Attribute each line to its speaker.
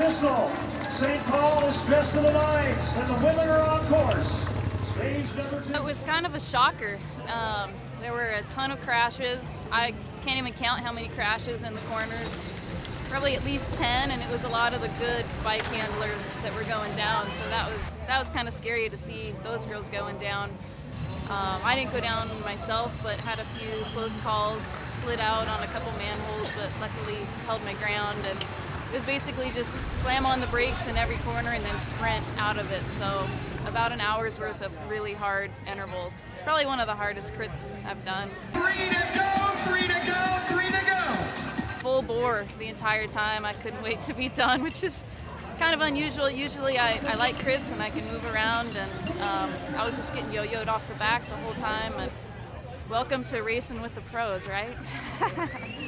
Speaker 1: Crystal. St. Paul is dressed to the nines, and the women are on course. Stage number 2.
Speaker 2: It was kind of a shocker. There were a ton of crashes. I can't even count how many crashes in the corners. Probably at least 10, and it was a lot of the good bike handlers that were going down. So that was kind of scary to see those girls going down. I didn't go down myself, but had a few close calls, slid out on a couple manholes, but luckily held my ground. And it was basically just slam on the brakes in every corner and then sprint out of it. So about an hour's worth of really hard intervals. It's probably one of the hardest crits I've done.
Speaker 3: 3 to go, 3 to go, 3 to go.
Speaker 2: Full bore the entire time. I couldn't wait to be done, which is kind of unusual. Usually I like crits and I can move around, and I was just getting yo-yoed off the back the whole time. And welcome to racing with the pros, right?